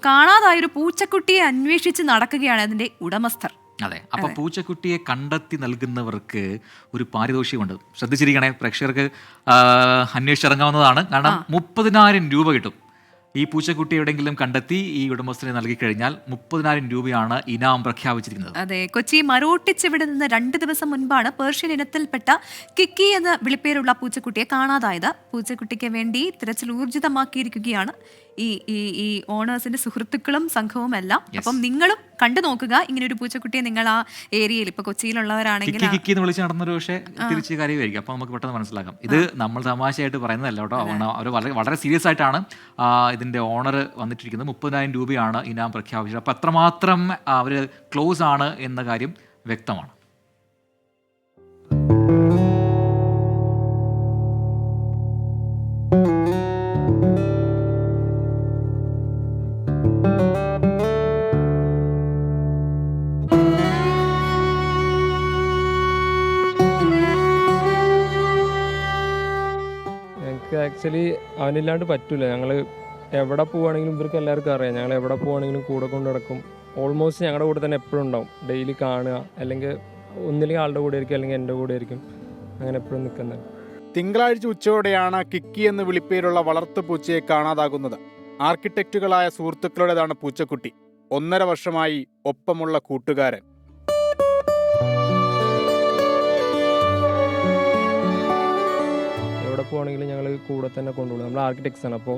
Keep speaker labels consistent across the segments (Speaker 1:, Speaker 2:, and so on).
Speaker 1: കാണാതായൊരു പൂച്ചക്കുട്ടിയെ അന്വേഷിച്ച് നടക്കുകയാണ് അതിന്റെ ഉടമസ്ഥർ.
Speaker 2: അതെ, അപ്പൊ പൂച്ചക്കുട്ടിയെ കണ്ടെത്തി നൽകുന്നവർക്ക് ഒരു പാരിതോഷികമുണ്ട്. ശ്രദ്ധിച്ചിരിക്കണേ, പ്രേക്ഷകർക്ക് അന്വേഷിച്ചിറങ്ങാവുന്നതാണ്. കാരണം 30,000 രൂപ കിട്ടും. ഈ പൂച്ചക്കുട്ടി എവിടെയെങ്കിലും കണ്ടെത്തി ഈ ഉടമസ്ഥനെ നൽകിക്കഴിഞ്ഞാൽ 30,000 രൂപയാണ് ഇനാം പ്രഖ്യാപിച്ചിരിക്കുന്നത്.
Speaker 1: അതെ, കൊച്ചി മരോട്ടിച്ചിവിടെ നിന്ന് 2 ദിവസം മുൻപാണ് പേർഷ്യൻ ഇനത്തിൽപ്പെട്ട കിക്കി എന്ന വിളിപ്പേരുള്ള പൂച്ചക്കുട്ടിയെ കാണാതായത്. പൂച്ചക്കുട്ടിക്ക് വേണ്ടി തിരച്ചിൽ ഊർജിതമാക്കിയിരിക്കുകയാണ് ഈ ഓണേഴ്സിന്റെ സുഹൃത്തുക്കളും സംഘവും എല്ലാം. അപ്പം നിങ്ങളും കണ്ടു നോക്കുക. ഇങ്ങനെ ഒരു പൂച്ചക്കുട്ടിയെ നിങ്ങൾ ആ ഏരിയയിൽ ഇപ്പൊ കൊച്ചിയിലുള്ളവരാണെങ്കിൽ
Speaker 2: വിളിച്ച് നടന്നൊരു പക്ഷേ തിരിച്ച് കാര്യമായിരിക്കും. അപ്പൊ നമുക്ക് പെട്ടെന്ന് മനസ്സിലാക്കാം. ഇത് നമ്മൾ തമാശയായിട്ട് പറയുന്നതല്ല കേട്ടോ. അവർ വളരെ സീരിയസ് ആയിട്ടാണ് ഇതിന്റെ ഓണർ വന്നിട്ടിരിക്കുന്നത്. 30,000 രൂപയാണ് ഇനാം പ്രഖ്യാപിച്ചത്. അപ്പൊ അത്രമാത്രം അവർ ക്ലോസ് ആണ് എന്ന കാര്യം വ്യക്തമാണ്.
Speaker 3: ആക്ച്വലി അവനില്ലാണ്ട് പറ്റില്ല. ഞങ്ങൾ എവിടെ പോവുകയാണെങ്കിലും ഇവർക്ക് എല്ലാവർക്കും അറിയാം. ഞങ്ങൾ എവിടെ പോവുകയാണെങ്കിലും കൂടെ കൊണ്ട് നടക്കും. ഓൾമോസ്റ്റ് ഞങ്ങളുടെ കൂടെ തന്നെ എപ്പോഴും ഉണ്ടാവും. ഡെയിലി കാണുക, അല്ലെങ്കിൽ ഒന്നില്ലെങ്കിൽ ആളുടെ കൂടെ ആയിരിക്കും, അല്ലെങ്കിൽ എൻ്റെ കൂടെ ആയിരിക്കും. അങ്ങനെ എപ്പോഴും നിൽക്കുന്നത്.
Speaker 4: തിങ്കളാഴ്ച ഉച്ചയോടെയാണ് കിക്കി എന്ന് വിളിപ്പേരുള്ള വളർത്തു പൂച്ചയെ കാണാതാകുന്നത്. ആർക്കിടെക്റ്റുകളായ സുഹൃത്തുക്കളുടേതാണ് പൂച്ചക്കുട്ടി. 1.5 വർഷമായി ഒപ്പമുള്ള കൂട്ടുകാരൻ.
Speaker 3: പോവാണെങ്കിലും ഞങ്ങൾ കൂടെ തന്നെ കൊണ്ടുപോകും. നമ്മൾ ആർക്കിടെക്ട്സ് ആണ്. അപ്പോൾ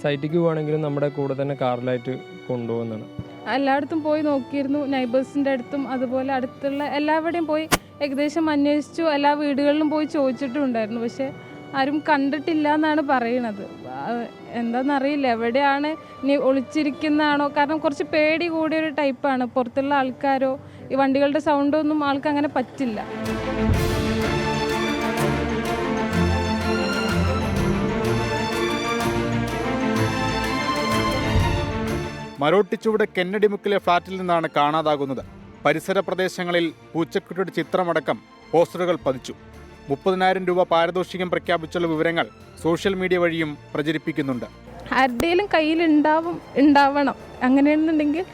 Speaker 3: സൈറ്റിക്ക് പോവുകയാണെങ്കിലും നമ്മുടെ കൂടെ തന്നെ കാറിലായിട്ട് കൊണ്ടുപോകുന്നതാണ്.
Speaker 5: എല്ലായിടത്തും പോയി നോക്കിയിരുന്നു. നൈബേഴ്സിൻ്റെ അടുത്തും അതുപോലെ അടുത്തുള്ള എല്ലാവരുടെയും പോയി ഏകദേശം അന്വേഷിച്ചു. എല്ലാ വീടുകളിലും പോയി ചോദിച്ചിട്ടുണ്ടായിരുന്നു. പക്ഷേ ആരും കണ്ടിട്ടില്ല എന്നാണ് പറയണത്. എന്താണെന്നറിയില്ല, എവിടെയാണ് ഇനി ഒളിച്ചിരിക്കുന്നതാണോ. കാരണം കുറച്ച് പേടി കൂടിയൊരു ടൈപ്പാണ്. പുറത്തുള്ള ആൾക്കാരോ ഈ വണ്ടികളുടെ സൗണ്ടോ ഒന്നും ആൾക്ക് അങ്ങനെ പറ്റില്ല.
Speaker 4: മരോട്ടിച്ചുവിടെ കെന്നഡിമുക്കിലെ ഫ്ളാറ്റിൽ നിന്നാണ് കാണാതാകുന്നത്. പരിസര പ്രദേശങ്ങളിൽ പൂച്ചക്കുട്ടിയുടെ ചിത്രമടക്കം പോസ്റ്ററുകൾ പതിച്ചു. 30,000 രൂപ പാരിതോഷികം പ്രഖ്യാപിച്ചുള്ള വിവരങ്ങൾ സോഷ്യൽ മീഡിയ വഴിയും പ്രചരിപ്പിക്കുന്നുണ്ട്.
Speaker 5: ആരുടെയും കയ്യിൽ ഉണ്ടാവണം. അങ്ങനെയാണെന്നുണ്ടെങ്കിൽ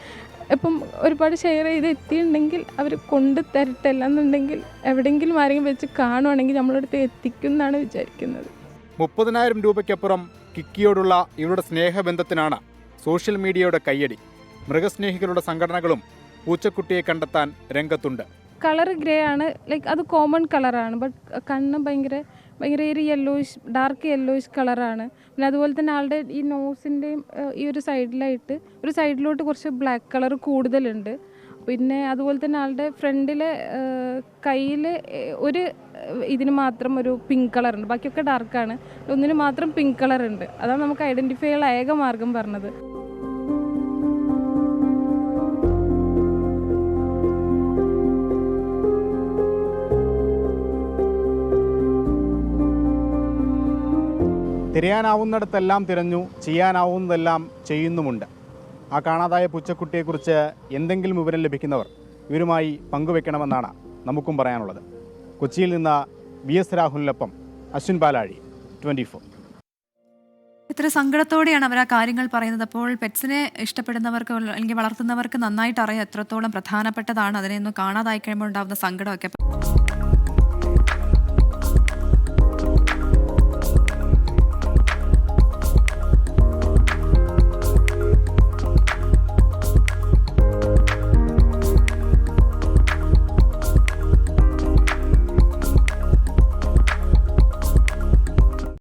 Speaker 5: ഇപ്പം ഒരുപാട് ഷെയർ ചെയ്ത് എത്തിയിട്ടുണ്ടെങ്കിൽ അവർ കൊണ്ട് തരട്ടെ. അല്ലെന്നുണ്ടെങ്കിൽ എവിടെയെങ്കിലും ആരെങ്കിലും വെച്ച് കാണുവാണെങ്കിൽ നമ്മളടുത്ത് എത്തിക്കും എന്നാണ് വിചാരിക്കുന്നത്.
Speaker 4: 30,000 രൂപയ്ക്കപ്പുറം കിക്കിയോടുള്ള ഇവരുടെ സ്നേഹബന്ധത്തിനാണ് സോഷ്യൽ മീഡിയയുടെ കയ്യടി. മൃഗസ്നേഹികളുടെ സംഘടനകളും പൂച്ചക്കുട്ടിയെ കണ്ടെത്താൻ രംഗത്തുണ്ട്.
Speaker 5: കളർ ഗ്രേ ആണ്, ലൈക്ക് അത് കോമൺ കളറാണ്. ബട്ട് കണ്ണ് ഭയങ്കര ഒരു യെല്ലോയിഷ്, ഡാർക്ക് യെല്ലോയിഷ് കളറാണ്. പിന്നെ അതുപോലെ തന്നെ ആളുടെ ഈ നോസിൻ്റെയും ഈ ഒരു സൈഡിലോട്ട് കുറച്ച് ബ്ലാക്ക് കളർ കൂടുതലുണ്ട്. പിന്നെ അതുപോലെ തന്നെ ആളുടെ ഫ്രണ്ടിലെ കയ്യിൽ ഒരു ഇതിന് മാത്രം ഒരു പിങ്ക് കളറുണ്ട്. ബാക്കിയൊക്കെ ഡാർക്കാണ്. ഒന്നിന് മാത്രം പിങ്ക് കളറുണ്ട്. അതാണ് നമുക്ക് ഐഡൻറ്റിഫൈ ചെയ്യാനുള്ള ഏക മാർഗം പറഞ്ഞത്.
Speaker 4: തിരയാനാവുന്നിടത്തെല്ലാം തിരഞ്ഞു, ചെയ്യാനാവുന്നതെല്ലാം ചെയ്യുന്നുമുണ്ട്. ആ കാണാതായ പൂച്ചക്കുട്ടിയെക്കുറിച്ച് എന്തെങ്കിലും വിവരം ലഭിക്കുന്നവർ ഇവരുമായി പങ്കുവെക്കണമെന്നാണ് നമുക്കും പറയാനുള്ളത്. കൊച്ചിയിൽ നിന്ന് BS രാഹുലിനൊപ്പം അശ്വിൻ പാലാഴി, 24.
Speaker 1: ഇത്ര സങ്കടത്തോടെയാണ് അവർ ആ കാര്യങ്ങൾ പറയുന്നത്. അപ്പോൾ പെറ്റ്സിനെ ഇഷ്ടപ്പെടുന്നവർക്ക് അല്ലെങ്കിൽ വളർത്തുന്നവർക്ക് നന്നായിട്ട് അറിയാം എത്രത്തോളം പ്രധാനപ്പെട്ടതാണ് അതിനെ ഒന്ന് കാണാതായി കഴിയുമ്പോൾ ഉണ്ടാകുന്ന സങ്കടമൊക്കെ.